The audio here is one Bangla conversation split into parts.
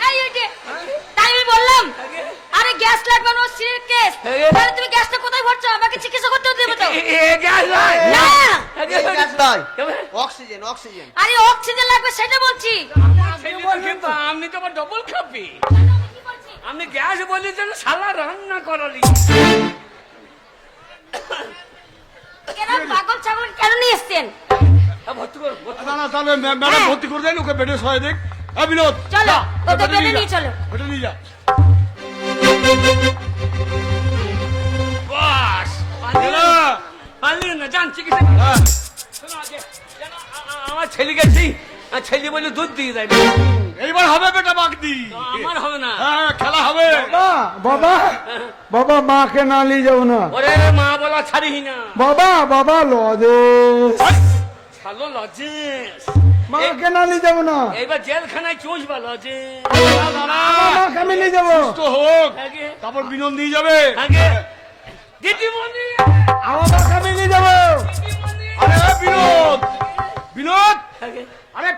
এই ওই যে তাই আমি বললাম আরে গ্যাস লাগবে না সিরিয়াস কেস তাহলে তুমি গ্যাসটা কোথায় ভরছো আমাকে চিকিৎসা করতে দেবে তো গ্যাস নয় না গ্যাস নয় অক্সিজেন অক্সিজেন আরে অক্সিজেন লাগবে সেটা বলছি আমি তো ডবল খাবি আমি গ্যাস বলি যেন শালা রান্না করালি কেন পাগল ছাগল কেন নিয়ে এসেছেন ভর্তি কর না না তাহলে ম্যাডাম ভর্তি করে দেন ওকে বেডে শোয় দেখ বিনোদ চলো ওদের বেডে নিয়ে চলো বেডে নিয়ে যা বাস পারলি না জান চিকিৎসা হ্যাঁ শোনো আগে যেন আমার ছেলে গেছি ছেলে বলে দুধ দিয়ে দেয় এইবার হবে বেটা বাগদি আমার হবে না হ্যাঁ খেলা হবে বাবা বাবা মাকে না নিয়ে যাবো না ওরে মা বলা ছাড়িহি না বাবা বাবা লজে ছালো লজেস মাকে না নিয়ে যাবো না এইবার জেলখানায় চুষবা লজেস মাকে আমি নিয়ে যাবো তো হোক আগে তারপর বিনোদ নিয়ে যাবে আগে দিদিমণি আমার মাকে আমি নিয়ে যাবো আরে বিনোদ বিনোদ আগে আরে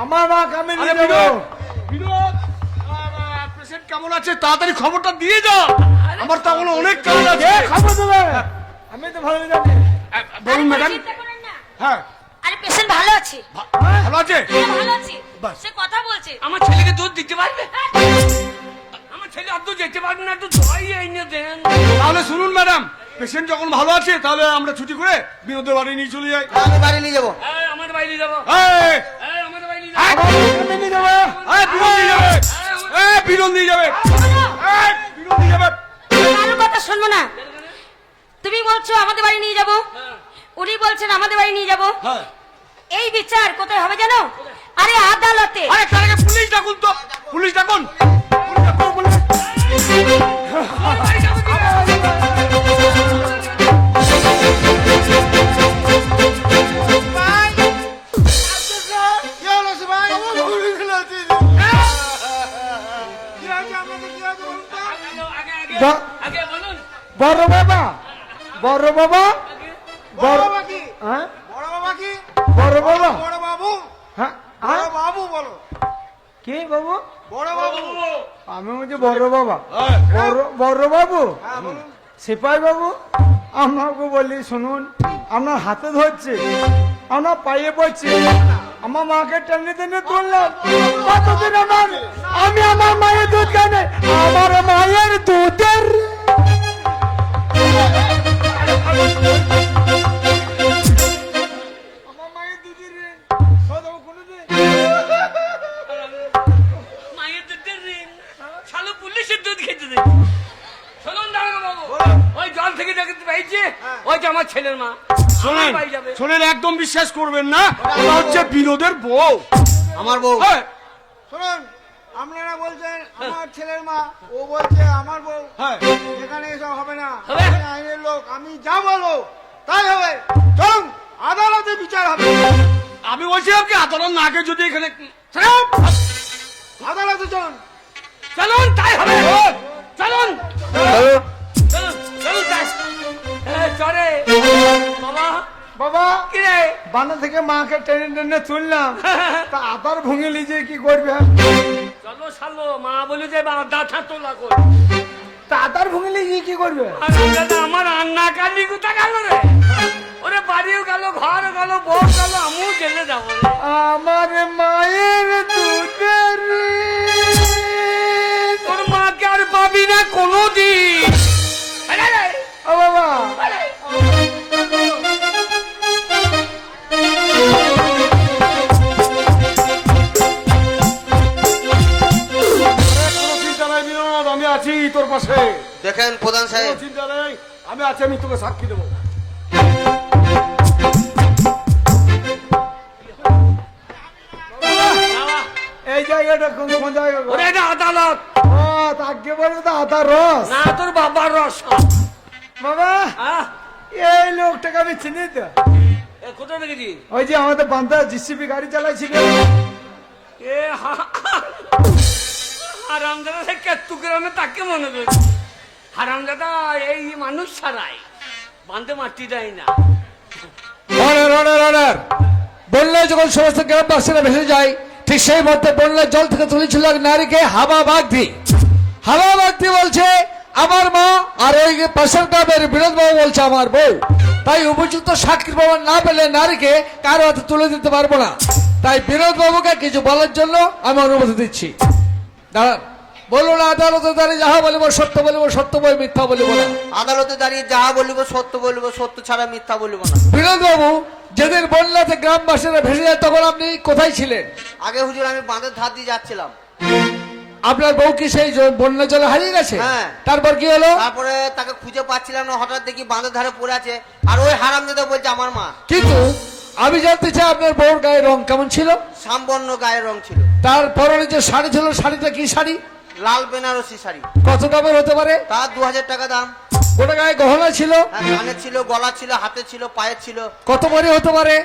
আমার মাকে আমি আরে নিয়ে যাবো বিনোদ পেশেন্ট কেমন আছে তাড়াতাড়ি খবরটা দিয়ে যা আমার তো এখনো অনেক কাজ আছে খাবো দেবে আমি তো ভালো জানি বলুন ম্যাডাম চিন্তা করেন না হ্যাঁ আরে পেশেন্ট ভালো আছে ভালো আছে ভালো আছে সে কথা বলছে আমার ছেলেকে দুধ দিতে পারবে আমার ছেলে আর দুধ যেতে পারবে না একটু দই এনে দেন তাহলে শুনুন ম্যাডাম পেশেন্ট যখন ভালো আছে তাহলে আমরা ছুটি করে বিনোদের বাড়ি নিয়ে চলে যাই আমি বাড়ি নিয়ে যাবো আমার বাইরে যাবো এই, আমার বাইরে যাবো আমার মাকে আমি নিয়ে যাবো এই, বিনোদ নিয়ে যাবে বিনোদ নিয়ে যাবে এই, বিনোদ নিয়ে যাবে কারোর কথা শুনবো না তুমি বলছো আমাদের বাড়ি নিয়ে যাব উনি বলছেন আমাদের বাড়ি নিয়ে যাব হ্যাঁ এই বিচার কোথায় হবে জানো আরে আদালতে আরে তার আগে পুলিশ ডাকুন তো পুলিশ ডাকুন আগে বলুন বড় বাবা বড় বাবা বড় হ্যাঁ বড় বাবা কি বড় বাবা বড় বাবু হ্যাঁ বড় হ্যাঁ? বাবু বলো কে বাবু বড় বাবু আমি বলছি বড় বাবা হ্যাঁ। বড় বাবু হ্যাঁ বলুন সিপাই বাবু আপনাকে বলি শুনুন আপনার হাতে ধরছে আপনার পায়ে পড়ছে আমার মাকে টেনে টেনে তুললাম কতদিন আমি আমার মায়ের দুধ খাই আমার মায়ের দুধের আমার মায়ের দুধের সদাও কোনোদিন মায়ের দুধের ঋণ শালো পুলিশের দুধ খেতে দে শুনুন দাঁড়ানো বাবু ওই জল থেকে দেখতে পাইছে ওই যে আমার ছেলের মা শোনেন পাই যাবে শোনেন একদম বিশ্বাস করবেন না ওটা হচ্ছে বিনোদের বউ আমার বউ হ্যাঁ শুনুন আপনারা বলছেন আমার ছেলের মা ও বলছে আমার বউ হ্যাঁ এখানে এসব হবে না হবে? আমি আইনের লোক আমি যা বলবো তাই হবে চলুন আদালতে বিচার হবে আমি বলছিলাম কি আদালত না আগে যদি এখানে আদালতে চলুন চলুন তাই হবে চলুন চলুন চলুন তাই চরে বাবা বাবা কি রে বানা থেকে মাকে টেনে টেনে তুললাম তা আবার ভুঙে লিজে কি করবে চলো শালো মা বলে যে দাঁথা তোলা কর তা আদার ভুঙে লিজে কি করবে আমার রান্না কালি কোথা গেল রে ওরে বাড়িও গেল ঘর গেল বউ গেল আমিও জেলে যাবো রে আমার মায়ের দুধের তোর মাকে আর পাবি না কোনোদিন ও বাবা কোনো চিন্তা নাই বিনোদ আমি আছি তোর পাশে দেখেন প্রধান কোনো সাহেব চিন্তা নেই আমি আছি আমি তোকে সাক্ষী দেবো এই জায়গাটা কোন কোন জায়গা গো? ওরে এটা আদালত ও তাকে বলে তো আদা রস না তোর বাবার রস বাবা আহ, এই লোকটাকে আমি চিনি তো এ কোথায় দেখেছি ওই যে আমাদের বান্ধা জিসিপি গাড়ি চালাইছিল এ হারামদাদা সে কেতু গ্রামে তাকে মনে করি হারামদাদা এই মানুষ ছাড়াই বান্ধে মাটি দেয় না অর্ডার অর্ডার অর্ডার বললে যখন সমস্ত গ্রামবাসীরা ভেসে যায় ঠিক সেই মধ্যে বন্যার জল থেকে তুলেছিল এক নারীকে হাবা বাগদি। হাবা বাগদি বলছে আমার মা, আর ওই পাশের গ্রামের বিনোদ বাবু বলছে আমার বউ। তাই উপযুক্ত সাক্ষীর প্রমাণ না পেলে নারীকে কারো হাতে তুলে দিতে পারবো না। তাই বিনোদ বাবুকে কিছু বলার জন্য আমি অনুমতি দিচ্ছি। দাঁড়ান, বলুন আদালতে দাঁড়িয়ে যাহা বলিব সত্য বলিব, সত্য বই মিথ্যা বলিব না। আদালতে দাঁড়িয়ে যাহা বলিব সত্য বলিব, সত্য ছাড়া মিথ্যা বলিব না। বিনোদ বাবু, যেদিন বন্যাতে গ্রামবাসীরা ভেসে যায় তখন আপনি কোথায় ছিলেন? আগে হুজুর আমি বাঁধের ধার দিয়ে যাচ্ছিলাম। আপনার বউ কি সেই বন্যা জলে হারিয়ে গেছে? হ্যাঁ। তারপর কি হলো? তারপরে তাকে খুঁজে পাচ্ছিলাম না, হঠাৎ দেখি বাঁধের ধারে পড়ে আছে, আর ওই হারামজাদা বলছে আমার মা। কিন্তু আমি জানতে চাই আপনার বউর গায়ের রং কেমন ছিল? সামবর্ণ গায়ের রং ছিল। তার পরনে যে শাড়ি ছিল, শাড়িটা কি শাড়ি? লাল বেনারসি শাড়ি। কত দামের হতে পারে? তার 2000 টাকা দাম। গোটা গায়ে গহনা ছিল? হ্যাঁ, কানের ছিল, গলা ছিল, হাতে ছিল, পায়ের ছিল। কত ভরি হতে পারে?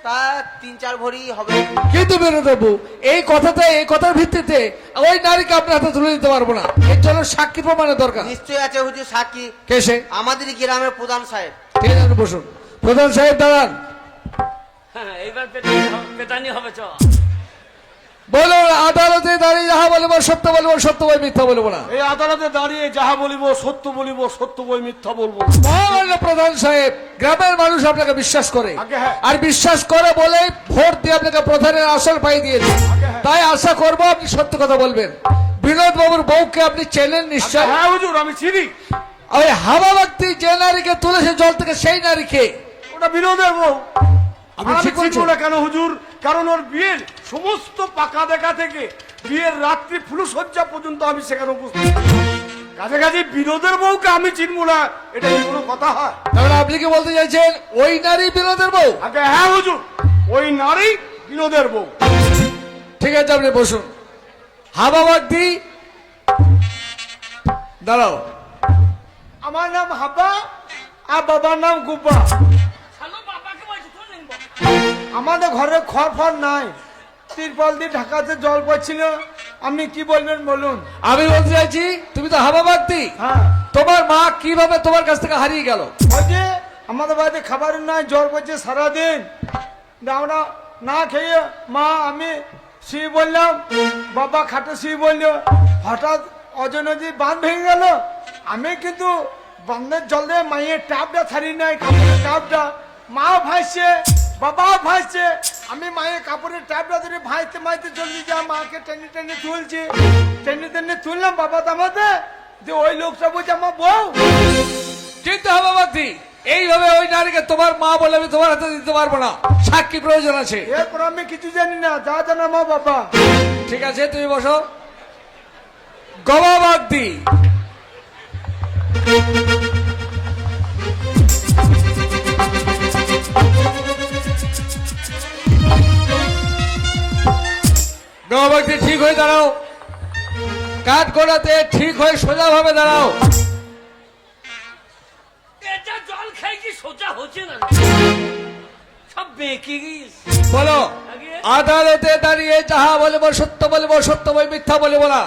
তা 3-4 ভরি হবে। কিন্তু বিনোদ বাবু, এই কথার ভিত্তিতে ওই নারীকে আপনার হাতে তুলে দিতে পারবো না। এর জন্য সাক্ষী প্রমাণের দরকার। নিশ্চয়ই আছে হুজুর সাক্ষী। কেসে? আমাদের গ্রামের প্রধান সাহেব। ঠিক আছে, আপনি বসুন। প্রধান সাহেব দাঁড়ান। হ্যাঁ, এইবার পেতানি হবে চ। বলুন আদালতে দাঁড়িয়ে যাহা বলিব সত্য বলিব, সত্য বই মিথ্যা বলিব না। এই আদালতে দাঁড়িয়ে যাহা বলিব সত্য বলিব, সত্য বই মিথ্যা বলবো না। মহামান্য প্রধান সাহেব, গ্রামের মানুষ আপনাকে বিশ্বাস করে, আগে হ্যাঁ। আর বিশ্বাস করে বলে ভোট দিয়ে আপনাকে প্রধানের আসন পাই দিয়েছে। হ্যাঁ। তাই আশা করবো আপনি সত্য কথা বলবেন। বিনোদ বাবুর বউকে আপনি চেনেন নিশ্চয়? হ্যাঁ হুজুর, আমি চিনি। ওই হাবা ব্যক্তি যে নারীকে তুলেছে জল থেকে, সেই নারীকে। ওটা বিনোদের বউ। আপনি আমি ঠিক বলছেন। চিনবো না কেন হুজুর? কারণ ওর বিয়ের সমস্ত পাকা দেখা থেকে বিয়ের রাত্রি ফুলসজ্জা পর্যন্ত আমি সেখানে উপস্থিত। কাছাকাছি বিনোদের বউকে আমি চিনবো না, এটা কি কোনো কথা হয়? তাহলে আপনি কি বলতে চাইছেন ওই নারী বিনোদের বউ? আগে হ্যাঁ হুজুর, ওই নারী বিনোদের বউ। ঠিক আছে, আপনি বসুন। হাবা ব্যক্তি দাঁড়াও। আমার নাম হাবা, আর বাবার নাম গুব্বা। শালো বাবাকে বলছি তো নেই বাবা। আমাদের ঘরে খড় ফড় নাই, তিরপল দিয়ে ঢাকাতে জল পড়ছিল। আপনি কি বলবেন বলুন? আমি বলতে চাইছি তুমি তো হাবা ব্যক্তি, হ্যাঁ, তোমার মা কিভাবে তোমার কাছ থেকে হারিয়ে গেল? ওই যে আমাদের বাড়িতে খাবার নাই, জল পড়ছে সারাদিন। আমরা না খেয়ে মা আমি শুয়ে বললাম, বাবা খাটে শুয়ে বললো, হঠাৎ অজনজি বাঁধ ভেঙে গেল। আমি কিন্তু বাঁধের জলে মায়ের টাপটা ছাড়ি নাই, কাপড়ের টাপটা। মা ভাসছে, বাবা ভাসছে, আমি মায়ের কাপড়ের টাপটা ধরে ভাইতে মাইতে চলছি, যা মাকে টেনে টেনে তুলছি। টেনে টেনে তুললাম বাবা দামাতে, যে ওই লোকটা বলছে আমার বউ। কিন্তু হাবা ব্যক্তি, এইভাবে ওই নারীকে তোমার মা বলে আমি তোমার হাতে দিতে পারবো না, সাক্ষী প্রয়োজন আছে। এরপর আমি কিছু জানি না, যা জানা মা বাবা। ঠিক আছে, তুমি বসো। গবাবাগদি, গবাবাগদি ঠিক হয়ে দাঁড়াও। কাঠ গোড়াতে ঠিক হয়ে সোজা ভাবে দাঁড়াও। এটা জল খাই কি সোজা হচ্ছে না, সব বেঁকে গিয়েছে। বলো আগে আদালতে দাঁড়িয়ে যাহা বলিব সত্য বলিব, সত্য বই মিথ্যা বলিব না।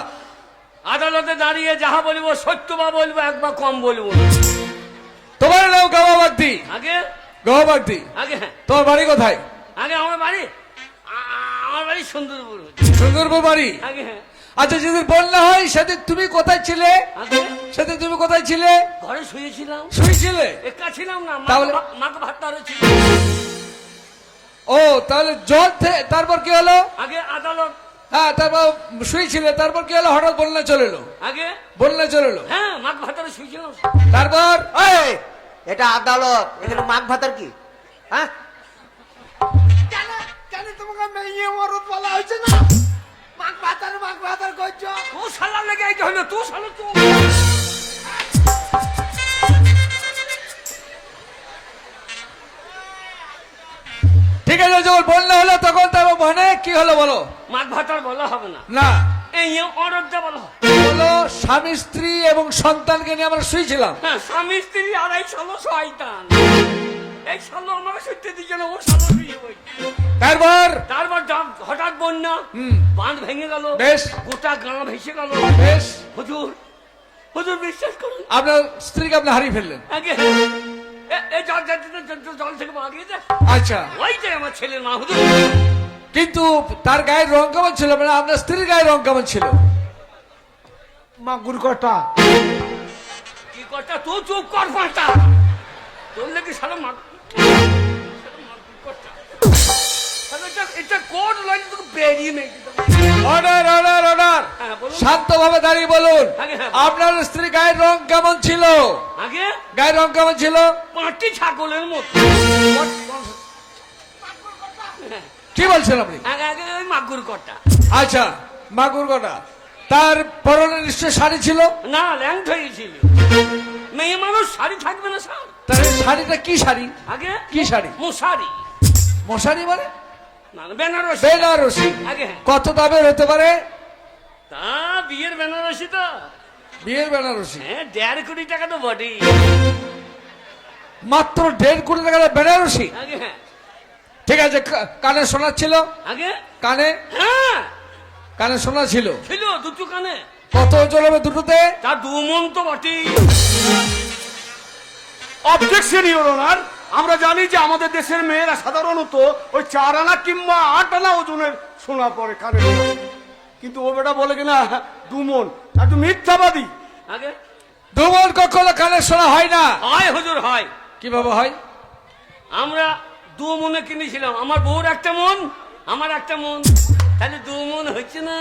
আদালতে দাঁড়িয়ে যাহা বলিব সত্য বা বলবো, একবার কম বলবো না। তোমার নাম গবাবাগদি? আগে গবাবাগদি, আগে হ্যাঁ, তোমার বাড়ি কোথায়? আগে আমার বাড়ি আমার বাড়ি সুন্দরপুর। সুন্দরপুর বাড়ি। আগে হ্যাঁ, আচ্ছা, যেদিন বন্যা হয় সেদিন তুমি কোথায় ছিলে? আগে সেদিন তুমি কোথায় ছিলে? ঘরে শুয়েছিলাম, শুয়েছিলে? একা ছিলাম না, তাহলে? মাকে ভাত ছিল। ও, তাহলে জল তারপর কি হলো? আগে আদালত, হ্যাঁ, তারপর শুয়েছিলে, তারপর কি হলো? হঠাৎ বন্যা চলে এলো। আগে বন্যা চলে এলো, হ্যাঁ, মাকে ভাত শুয়েছিলাম। তারপর? এই, এটা আদালত, এখানে মাঘ ভাতার কি? হ্যাঁ, কেন কেন তোমাকে মেয়ে মরদ বলা হয়েছে না? মাক ভাতার করছো। তুই শালা লেগে আইতে হলো, তুই শালা তুই। ঠিক আছে, যখন বন্যা হলো তখন তার মানে কি হলো বলো? মাঘ ভাতার বলা হবে না, না, এই অরজ্জা বলা হবে। বলো স্বামী স্ত্রী এবং সন্তানকে নিয়ে আমরা শুয়েছিলাম। হ্যাঁ, স্বামী স্ত্রী আর এই শালো শয়তান, এই শালো আমাকে শুতে দিচ্ছে না, ও শালো শুয়ে বলছে। তারপর? তারপর হঠাৎ বন্যা, বাঁধ ভেঙে গেল, বেশ। গোটা গাঁ ভেসে গেল। বেশ, হুজুর, হুজুর বিশ্বাস করুন, আপনার স্ত্রীকে আপনি হারিয়ে ফেললেন। আগে এই জল থেকে বাগিয়ে দেয়। আচ্ছা, ওইটাই আমার ছেলের মা। হুজুর কিন্তু তার গায়ের রং কেমন ছিল, মানে আপনার স্ত্রীর গায়ের রং কেমন ছিল? মাগুর কটা। কি কথা তুই চুপ কর পাঁচটা, তোর লেগে সারা মার এটা কোড লাইন তোকে বেরিয়ে নেই। অর্ডার অর্ডার অর্ডার, হ্যাঁ, বলুন। শান্তভাবে দাঁড়িয়ে বলুন আগে হ্যাঁ। আপনার স্ত্রীর গায়ের রং কেমন ছিল? আগে গায়ের রং কেমন ছিল? পাঁচটি ছাগলের মতো। কি বলছেন আপনি? আগে আগে ওই মাগুর কটা। আচ্ছা, মাগুর কটা। তার পরনে নিশ্চয় শাড়ি ছিল? না, ল্যাংট হয়েছিল। মেয়ে মানুষ শাড়ি থাকবে না স্যার? তার শাড়িটা কি শাড়ি? আগে কি শাড়ি? মশারি। মশারি মানে? না না, বেনারসি। বেনারসি। আগে হ্যাঁ। কত দামের হতে পারে? তা বিয়ের বেনারসি তো বিয়ের বেনারসি হ্যাঁ 1.5 কোটি টাকা তো বটেই। মাত্র 1.5 কোটি টাকার বেনারসি? আগে হ্যাঁ। ঠিক আছে, কানে শোনা ছিল? আগে কানে হ্যাঁ কানে শোনা ছিল? ছিল দুটো কানে। কত ওজন হবে দুটোতে? তা 2 মণ তো বটেই। অবজেকশন ইওর অনার, আমরা জানি যে আমাদের দেশের মেয়েরা সাধারণত ওই 4 আনা কিংবা 8 আনা ওজনের সোনা পরে কানে, কিন্তু ও বেটা বলে কিনা 2 মণ। একটু মিথ্যাবাদী। আগে দুমন কখনো কানে শোনা হয় না। হয় হুজুর হয়। কিভাবে হয়? আমরা 2 মণে কিনেছিলাম, আমার বউর একটা মন, আমার একটা মন, তাহলে 2 মণ হচ্ছে না।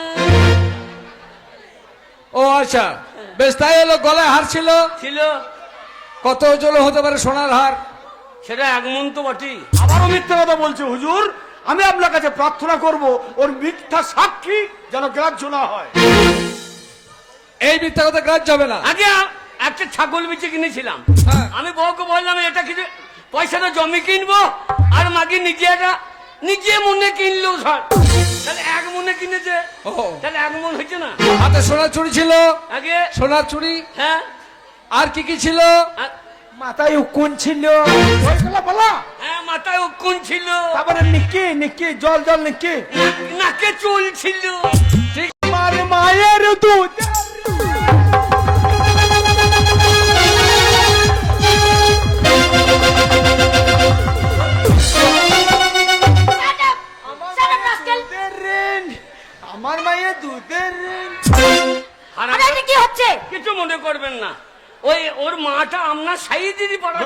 ও আচ্ছা, বেশ, তাই হলো। গলায় হার ছিল? ছিল। কত ওজন হতে পারে সোনার হার? সেটা 1 মণ তো বটেই। আবারও মিথ্যা কথা বলছে হুজুর। আমি আপনার কাছে প্রার্থনা করব ওর মিথ্যা সাক্ষী যেন গ্রাহ্য না হয়। এই মিথ্যা কথা গ্রাহ্য হবে না। আগে একটা ছাগল বেচে কিনেছিলাম। হ্যাঁ। আমি বউকে বললাম এটা কিছু পয়সাটা জমি কিনবো, আর মাকে নিজে মনে কিনলো স্যার। তাহলে 1 মণে কিনেছে, ও, তাহলে 1 মণ হচ্ছে না। হাতে সোনার চুড়ি ছিল? আগে সোনার চুড়ি। হ্যাঁ। আর কি কি ছিল? আ- মাথায় উকুন ছিল, ওইগুলো বলা। হ্যাঁ, মাথায় উকুন ছিল, তারপরে নিকি নিকি জল জল নিকি। নাকে চুল ছিল। আমার মায়ের দুধ। Shut up! Shut up, rascal! দুধের ঋণ, আমার মায়ের দুধের ঋণ। আর আরে এটা কি হচ্ছে? কিছু মনে করবেন না, ওই ওর মাটা আপনার সাইদিদি পড়া।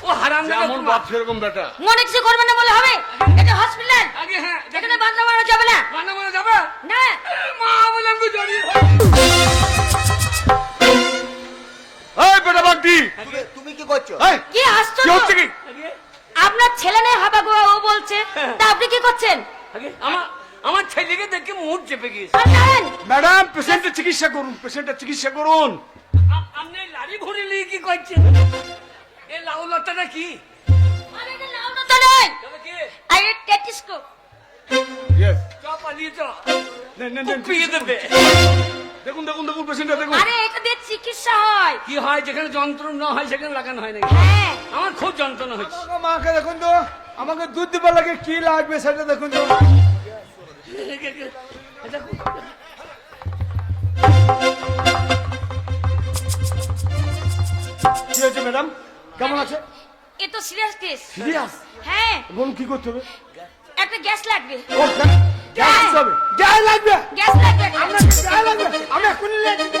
ও হারাম যেমন বাপ সেরকম বেটা। মনে কিছু করবে না বলে হবে? এটা হসপিটাল, আগে হ্যাঁ এখানে বান্ধা মারা যাবে না। রান্না করে যাবে না, মা বলে আমি জড়িয়ে এই বেটা বাগদি, তুমি কি করছো? এই কি কি আশ্চর্য! হচ্ছে কি? আগে আপনার ছেলে নেই হাবা গোয়া, ও বলছে, তা আপনি কি করছেন? আগে আমার ছেলেকে দেখে মুড চেপে গিয়েছে। আর জানেন, ম্যাডাম, পেশেন্টের চিকিৎসা করুন, পেশেন্টের চিকিৎসা করুন। আপনি লাড়ি ভরে নিয়ে কি করছেন? এই লাউ লতাটা কি? আরে এটা লাউডা তো নয়, তবে কি? আরে টেটিস্কোপ। চ পালিয়ে চ, নেন, নেন, নেন, কুপিয়ে দেবে। দেখুন দেখুন দেখুন পেশেন্টটা দেখুন। আরে এটা দিয়ে চিকিৎসা হয়। কি হয় যেখানে যন্ত্রণা হয় সেখানে লাগানো হয় নাকি? হ্যাঁ, আমার খুব যন্ত্রণা হচ্ছে। আমাকে মাকে দেখুন তো, আমাকে দুধ দিবার লাগে কি লাগবে সেটা দেখুন তো। কি হয়েছে ম্যাডাম? কেমন আছে? এ তো সিরিয়াস কেস। সিরিয়াস? হ্যাঁ, বলুন কি করতে হবে? একটা গ্যাস লাগবে। ও, গ্যাস দিতে হবে। গায়ে লাগবে, গ্যাস লাগবে একটা। গায়ে লাগবে, আমি এখনই নিয়ে যাচ্ছি।